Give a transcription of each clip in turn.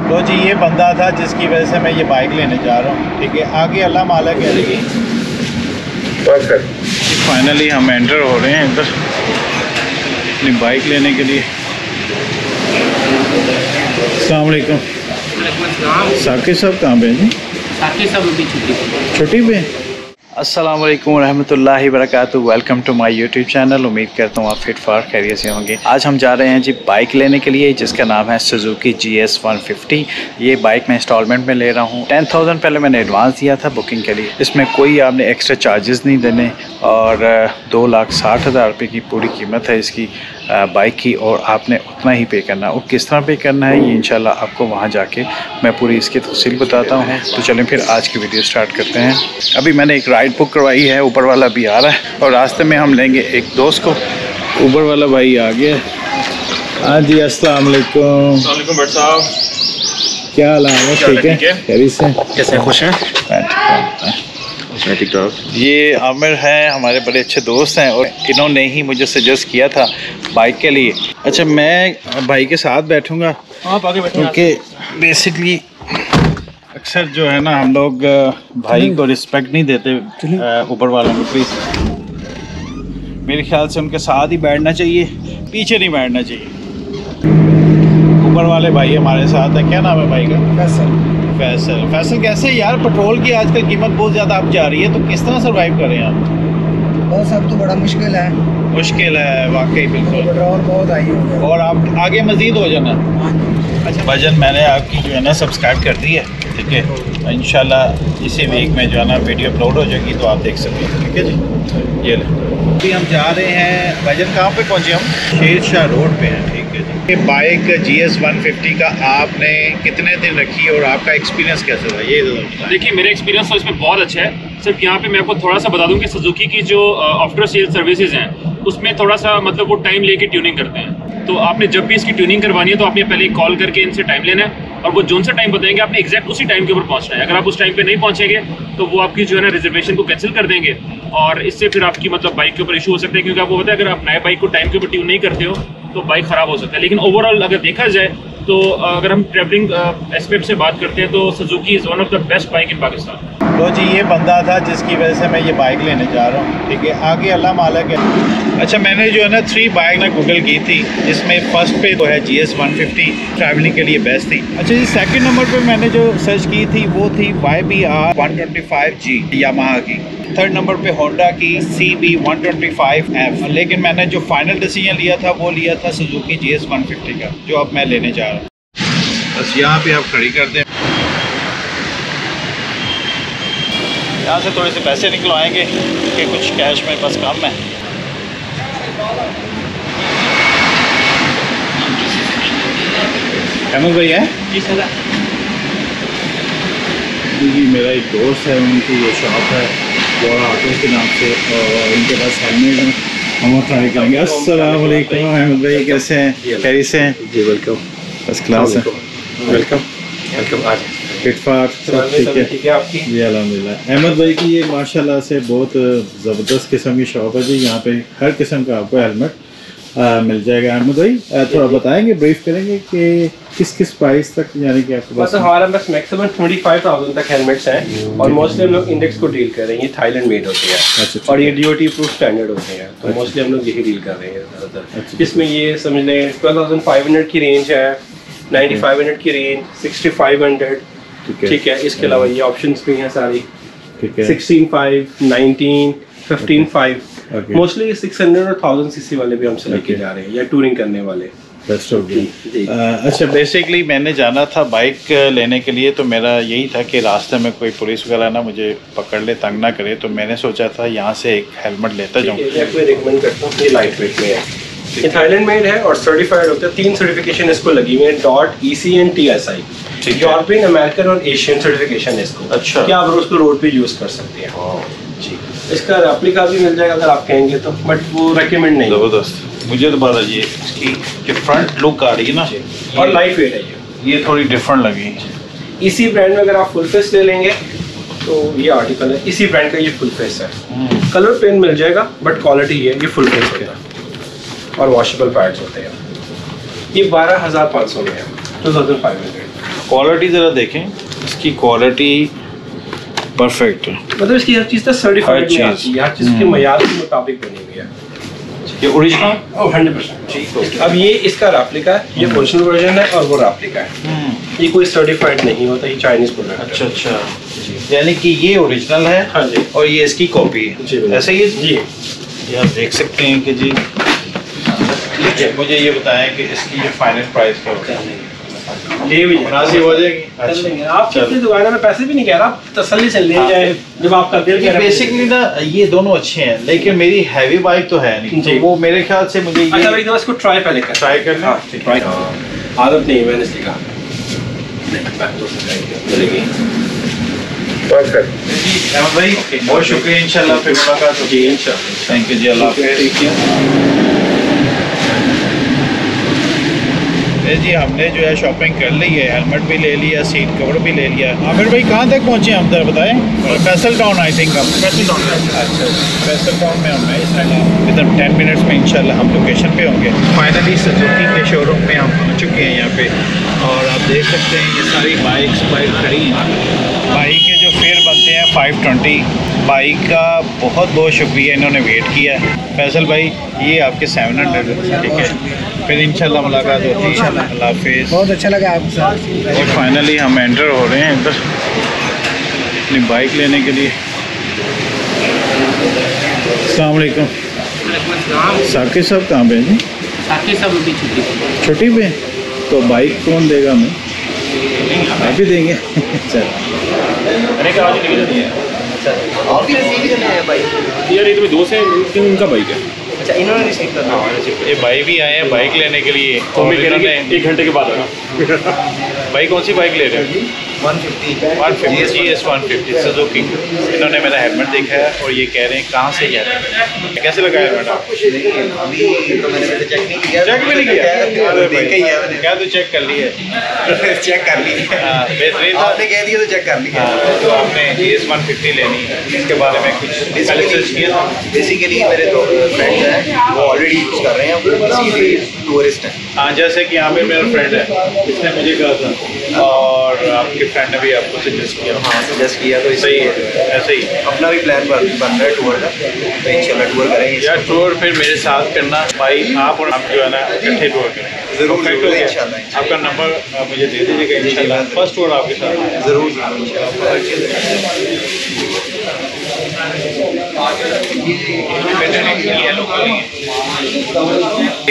तो जी ये बंदा था जिसकी वजह से मैं ये बाइक लेने जा रहा हूँ, ठीक है। आगे अल्लाह माला करेगी। फाइनली हम एंटर हो रहे हैं इधर अपनी बाइक लेने के लिए। अस्सलाम वालेकुम। साकिब साहब कहाँ पे हैं जी? साकिब साहब अभी छुट्टी पे। अस्सलाम वालेकुम रहमतुल्लाहि वबरकातुहू। Welcome to my YouTube channel. उम्मीद करता हूँ आप फिट फार खैरियत से होंगे। आज हम जा रहे हैं जी बाइक लेने के लिए जिसका नाम है सुजुकी GS 150। ये बाइक मैं इंस्टॉलमेंट में ले रहा हूँ। 10,000 पहले मैंने एडवांस दिया था बुकिंग के लिए। इसमें कोई आपने एक्स्ट्रा चार्जेस नहीं देने और 2,60,000 रुपये की पूरी कीमत है इसकी बाइक की, और आपने उतना ही पे करना है। और किस तरह पे करना है ये इंशाल्लाह आपको वहाँ जाके मैं पूरी इसकी तफसील बताता हूँ। तो चलें फिर आज की वीडियो स्टार्ट करते हैं। अभी मैंने एक राइड बुक करवाई है, ऊबर वाला भी आ रहा है और रास्ते में हम लेंगे एक दोस्त को। ऊबर वाला भाई आ गया। हाँ जी, अस्सलाम वालेकुम। भट्ट साहब, क्या हाल है? ठीक है, खैरियत से? कैसे, खुश हैं? ये आमिर हैं, हमारे बड़े अच्छे दोस्त हैं और इन्होंने ही मुझे सजेस्ट किया था बाइक के लिए। अच्छा, मैं भाई के साथ बैठूंगा क्योंकि बेसिकली अक्सर जो है ना हम लोग भाई को रिस्पेक्ट नहीं देते ऊपर वालों को। प्लीज़ मेरे ख्याल से उनके साथ ही बैठना चाहिए, पीछे नहीं बैठना चाहिए। ऊपर वाले भाई हमारे साथ है। क्या नाम है भाई का? फैसल कैसे यार? पेट्रोल की आजकल कीमत बहुत ज़्यादा अब जा रही है, तो किस तरह सर्वाइव करें आप? बहुत सब तो बड़ा मुश्किल है वाकई, बिल्कुल। पेट्रोल बहुत आई है और आप आगे मज़ीद हो जाना। अच्छा भजन, मैंने आपकी जो है ना सब्सक्राइब कर दी है, ठीक है। इंशाल्लाह इसी वीक में जो है ना वीडियो अपलोड हो जाएगी तो आप देख सकते हैं, ठीक है जी। ये ले अभी हम जा रहे हैं भजन। कहाँ पे पहुँचे हम? शेरशाह रोड पे हैं, ठीक है जी। ये बाइक GS 150 का आपने कितने दिन रखी और आपका एक्सपीरियंस कैसा था ये? देखिए, मेरा एक्सपीरियंस तो इसमें बहुत अच्छा है। सिर्फ यहाँ पे मैं आपको थोड़ा सा बता दूँ कि सुजुकी की जो आफ्टर सेल सर्विसेज हैं उसमें थोड़ा सा मतलब वो टाइम लेके ट्यूनिंग करते हैं। तो आपने जब भी इसकी ट्यूनिंग करवानी है तो आपने पहले कॉल करके इनसे टाइम लेना है और वो जोन सा टाइम बताएंगे आपने एग्जैक्ट उसी टाइम के ऊपर पहुंचना है। अगर आप उस टाइम पे नहीं पहुंचेंगे तो वो आपकी जो है ना रिजर्वेशन को कैंसिल कर देंगे और इससे फिर आपकी मतलब बाइक के ऊपर इशू हो सकता है, क्योंकि आपको पता है अगर आप नए बाइक को टाइम के ऊपर ट्यून नहीं करते हो तो बाइक ख़राब हो सकता है। लेकिन ओवरऑल अगर देखा जाए तो अगर हम ट्रैवलिंग एस्पेक्ट से बात करते हैं तो Suzuki is one of the best bike in Pakistan. तो जी ये बंदा था जिसकी वजह से मैं ये बाइक लेने जा रहा हूँ, ठीक है। आगे अल्लाह मालिक है। अच्छा, मैंने जो है ना 3 बाइक ना गूगल की थी, जिसमें फर्स्ट पे जो है GS 150 ट्रैवलिंग के लिए बेस्ट थी। अच्छा जी, सेकंड नंबर पे मैंने जो सर्च की थी वो थी YBR 125G यामाहा की। थर्ड नंबर पे होंडा की CB 125F। लेकिन मैंने जो फाइनल डिसीजन लिया था वो लिया था सुजुकी GS 150 का, जो अब मैं लेने जा रहा हूँ। बस यहाँ पे आप खड़ी कर दें। यहाँ से थोड़े से पैसे निकलवाएंगे कि कुछ कैश में बस कम है। अहमद भाई है जी सर। जी मेरा एक दोस्त है, उनकी ये शॉप है बोरा ऑटो के नाम से, और उनके पास हेलमेट है, हम ट्राई करेंगे। अस्सलाम वालेकुम अहमद भाई, कैसे हैं? खैरियत से हैं? जी वेलकम। फर्स्ट क्लास है। वेलकम। आज फिट फाट सब ठीक है आपकी? जी अल्हम्दुलिल्लाह। अहमद भाई की ये माशाल्लाह से बहुत ज़बरदस्त किस्म की शॉप है जी। यहाँ पे हर किस्म का आपको हेलमेट मिल जाएगा। अहमद भाई थोड़ा बताएंगे, ब्रीफ करेंगे कि किस किस प्राइस तक, यानी कि आपके पास? हमारा बस मैक्सिमम 25,000 तक हेलमेट्स हैं और मोस्टली हम लोग इंडेक्स को डील कर रहे हैं। ये थाईलैंड मेड होते हैं। अच्छा, और ये DOT प्रूफ स्टैंडर्ड होते हैं, तो मोस्टली हम लोग यही डील कर रहे हैं ज़्यादातर। इसमें ये समझ लें 12,500 की रेंज है, 9,500 की रेंज, 6,500, ठीक है। इसके अलावा ये ऑप्शंस भी हैं सारी, 16,500, 19,000, 15,500। मोस्टली 600 और 1000 सीसी वाले भी हमसे लेके जा रहे हैं, या टूरिंग करने वाले। बेस्ट हो गई। अच्छा, बेसिकली मैंने जाना था बाइक लेने के लिए, तो मेरा यही था कि रास्ते में कोई पुलिस वगैरह ना मुझे पकड़ ले, तंग ना करे, तो मैंने सोचा था यहाँ से एक हेलमेट लेता जाऊँ। मैं रिकमेंड करता हूँ, ये लाइट वेट में है, ये थाईलैंड मेड है और सर्टिफाइड होता है। 3 सर्टिफिकेशन इसको लगी हुई है, DOT, EC and TSI। European, American और एशियन सर्टिफिकेशन है इसको। अच्छा, क्या आप उसको रोड पे यूज़ कर सकते हैं जी। इसका रेप्लिका भी मिल जाएगा अगर आप कहेंगे तो, बट वो रेकमेंड नहीं। ज़बरदस्त। मुझे तो बता दीजिए इसकी जो फ्रंट लुक आ रही है ना, और लाइट वेट है ये थोड़ी डिफरेंट लगी। इसी ब्रांड में अगर आप फुल फेस ले लेंगे तो ये आर्टिकल है, इसी ब्रांड का ये फुल फेस है। कलर पेन मिल जाएगा बट क्वालिटी है, ये फुल फेस होता है और वॉशेबल पैड्स होते हैं। ये 12,500 में है, 2,500। क्वालिटी ज़रा देखें, इसकी क्वालिटी परफेक्ट है, मतलब इसकी हर चीज़ सर्टिफाइड है, हर चीज़ के मयार के मुताबिक बनी हुई है। ये ओरिजिनल 100% ठीक। अब ये इसका रेप्लिका है, ये ओरिजिनल वर्जन है और वो रेप्लिका है। ये कोई सर्टिफाइड नहीं होता, ये चाइनीज प्रोडक्ट है। अच्छा, यानी कि ये ओरिजिनल है। हाँ जी। और ये इसकी कॉपी है जी, ऐसा ही है जी। ये आप देख सकते हैं कि जी। मुझे ये बताएं कि इसकी जो फाइनल प्राइस क्या होता है? ले भी मुनासिब हो जाएगी। अच्छा, आप अपनी दुकान में पैसे भी नहीं कह रहा, आप तसल्ली से ले जाए जब आपका दिल कह रहा है। बेसिकली ना ये दोनों अच्छे हैं, लेकिन मेरी हैवी बाइक तो है नहीं, तो वो मेरे ख्याल से मुझे अच्छा भाई इसको ट्राई पहले कर, ट्राई करना। आदत नहीं है, मैंने इसलिए कहा भाई बहुत शुक्रिया, इंशाल्लाह फिर मुलाकात होगी। इंशाल्लाह, थैंक यू जी, अल्लाह हाफ़िज़। जी हमने जो है शॉपिंग कर ली है, हेलमेट भी ले लिया, सीट कवर भी ले लिया। आमिर भाई कहाँ तक पहुँचे हम जरा बताएं? फैसल टाउन आई थिंक हम फैसल टाउन। अच्छा, फैसल टाउन में हम विदिन 10 मिनट्स में इंशाल्लाह हम लोकेशन पे होंगे। फाइनली सुजुकी के शोरूम में हम पहुँच चुके हैं यहाँ पे, और आप देख सकते हैं ये सारी बाइक खड़ी हैं। बाइक के जो फेयर बनते हैं 520। बाइक का बहुत बहुत शुक्रिया, इन्होंने वेट किया। फैसल भाई ये आपके 700, ठीक है, फिर इंशाल्लाह मुलाकात होती है। अल्लाह हाफ़िज़। बहुत अच्छा लगा आपके साथ। और फाइनली हम एंटर हो रहे हैं इधर अपनी बाइक लेने के लिए। अस्सलाम वालेकुम। साकिब साहब कहाँ पे हैं जी? साकिब साहब अभी छुट्टी पे। तो बाइक कौन देगा हमें? आप ही देंगे? चल आप भी रिसीव करने हैं बाइक? यार ये तो दोस्त है, उनका बाइक है। अच्छा, इन्होंने रिसीव करना। ये भाई भी आए हैं बाइक लेने के लिए, तो और मैं कह रहा इन्होंने 1 घंटे के बाद आना। भाई कौन सी बाइक ले रहे हैं? 150 GS 150 सुजुकी। इन्होंने मेरा हेलमेट देखा है और ये कह रहे हैं कहाँ से जा रहे हैं। कैसे लगा हेलमेट आपको? अभी तो मैंने चेक नहीं किया। चेक भी नहीं किया? अरे देख ही है मैंने। क्या तो चेक कर लिया? चेक कर ली। बेहतरीन था। आपने कह दिया तो चेक कर लिया। तो आपने GS 150 लेनी है, इसके बारे में कुछ पहले सर्च किया था? बेसिकली मेरे तो फ्रेंड्स हैं, वो ऑलरेडी यूज़ कर रहे हैं, वो बेसिकली टूरिस्ट हैं। हाँ, जैसे कि आमिर मेरा फ्रेंड है, इसने मुझे कहा था और आपके फ्रेंड ने भी आपको सजेस्ट किया। हाँ, सजेस्ट किया तो सही है, ऐसे ही अपना भी प्लान बन रहा है टूर का, तो इंशाल्लाह टूर करेंगे। यार टूर फिर मेरे साथ करना भाई, आप और आप जो है ना इकट्ठे टूर करें। ज़रूर इंशाल्लाह। आपका नंबर मुझे दे दीजिएगा, इंशाल्लाह फर्स्ट टूर आपके साथ। ज़रूर इंशाल्लाह।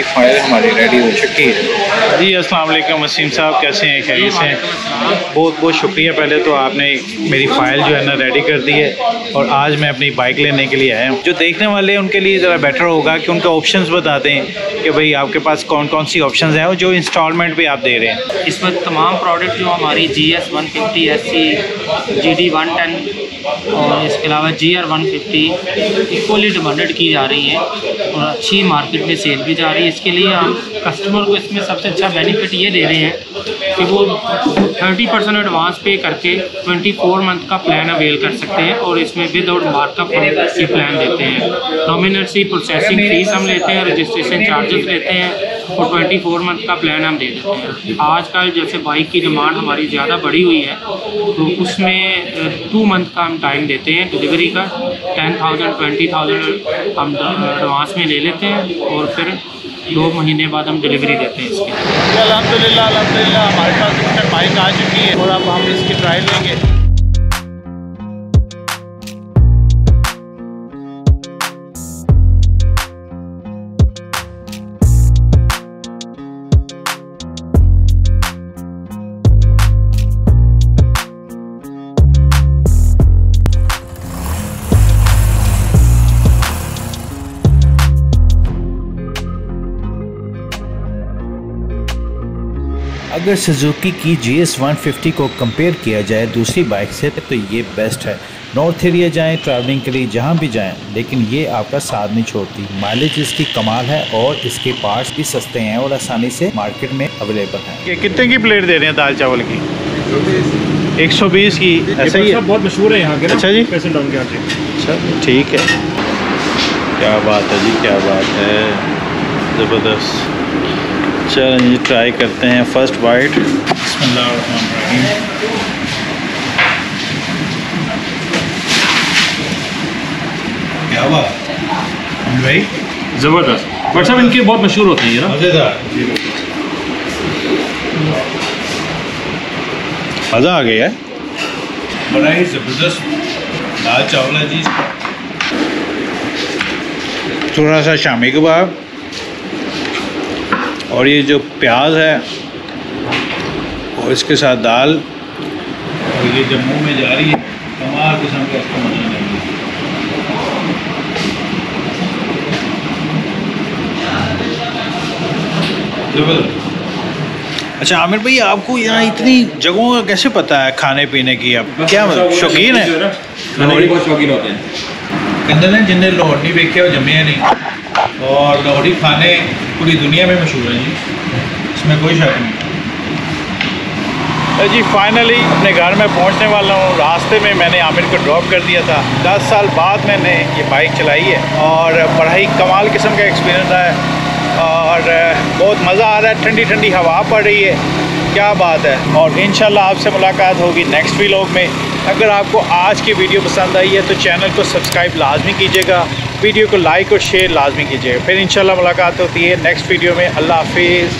फाइल हमारी रेडी हो चुकी है जी। अस्सलाम वालेकुम वसीम साहब, कैसे हैं? खैरियत से हैं? बहुत बहुत शुक्रिया, पहले तो आपने मेरी फ़ाइल जो है ना रेडी कर दी है, और आज मैं अपनी बाइक लेने के लिए आया हूँ। जो देखने वाले हैं उनके लिए ज़रा बेटर होगा कि उनका ऑप्शंस बता दें कि भाई आपके पास कौन कौन सी ऑप्शंस हैं और जो इंस्टॉलमेंट पे आप दे रहे हैं। इस वक्त तमाम प्रोडक्ट जो हमारी GS 150 SC GD 110 और इसके अलावा GR 150 इक्वली डिमांडेड की जा रही हैं और अच्छी मार्केट में सेल भी जा रही है। इसके लिए हम कस्टमर को इसमें सबसे अच्छा बेनिफिट ये दे रहे हैं कि वो 30% एडवांस पे करके 24 मंथ का प्लान अवेल कर सकते हैं, और इसमें विदाउट मार्कअप हम ये प्लान देते हैं। नॉमिनल सी प्रोसेसिंग फीस हम लेते हैं, रजिस्ट्रेशन चार्जेस लेते हैं, और 24 मंथ का प्लान हम दे देते हैं। आजकल जैसे बाइक की डिमांड हमारी ज़्यादा बढ़ी हुई है, तो उसमें 2 मंथ का हम टाइम देते हैं डिलीवरी का। 10,000 20,000 हम एडवांस में ले लेते हैं, और फिर 2 महीने बाद हम डिलीवरी देते हैं इसकी। अल्हम्दुलिल्लाह हमारे पास बाइक आ चुकी है और अब हम इसकी ट्रायल लेंगे। अगर सुजुकी की GS 150 को कंपेयर किया जाए दूसरी बाइक से तो ये बेस्ट है। नॉर्थ एरिया जाएं, ट्रैवलिंग के लिए जहाँ भी जाएं, लेकिन ये आपका साथ नहीं छोड़ती। माइलेज इसकी कमाल है और इसके पार्ट्स भी सस्ते हैं और आसानी से मार्केट में अवेलेबल हैं। ये कितने की प्लेट दे रहे हैं दाल चावल की? 120 की। ऐसा ही है, बहुत मशहूर है यहाँ के। अच्छा जी, पैसे डाउन के आगे। अच्छा ठीक है, क्या बात है जी, क्या बात है, ज़बरदस्त। चलें जी ट्राई करते हैं फर्स्ट बाइट। बिस्मिल्लाहिर्रहमानिर्रहीम। क्या बात भाई, ज़बरदस्त। बट साहब इनके बहुत मशहूर होते हैं ये ना, मज़ेदार। मज़ा आ गया है, बड़ा ही ज़बरदस्त दाल चावल है जी। थोड़ा सा शामी कबाब और ये जो प्याज है और इसके साथ दाल, और ये जब मुँह में जा रही है कमाल किस्म का इसका मज़ा नहीं है। अच्छा आमिर भाई, आपको यहाँ इतनी जगहों का कैसे पता है खाने पीने की? आप क्या शौकीन है? बहुत शौकीन होते हैं। कहते हैं जिन्हें लाहौर नहीं देखे वो जमे नहीं, और लाहौरी खाने पूरी दुनिया में मशहूर हैं जी, इसमें कोई शक नहीं। जी फाइनली अपने घर में पहुंचने वाला हूँ। रास्ते में मैंने आमिर को ड्रॉप कर दिया था। 10 साल बाद मैंने ये बाइक चलाई है और बड़ा ही कमाल किस्म का एक्सपीरियंस रहा है और बहुत मज़ा आ रहा है। ठंडी ठंडी हवा पड़ रही है, क्या बात है। और इंशाल्लाह आपसे मुलाकात होगी नेक्स्ट व्लॉग में। अगर आपको आज की वीडियो पसंद आई है तो चैनल को सब्सक्राइब लाजमी कीजिएगा, वीडियो को लाइक और शेयर लाजमी कीजिएगा। फिर इंशाल्लाह मुलाकात होती है नेक्स्ट वीडियो में। अल्लाह हाफिज़।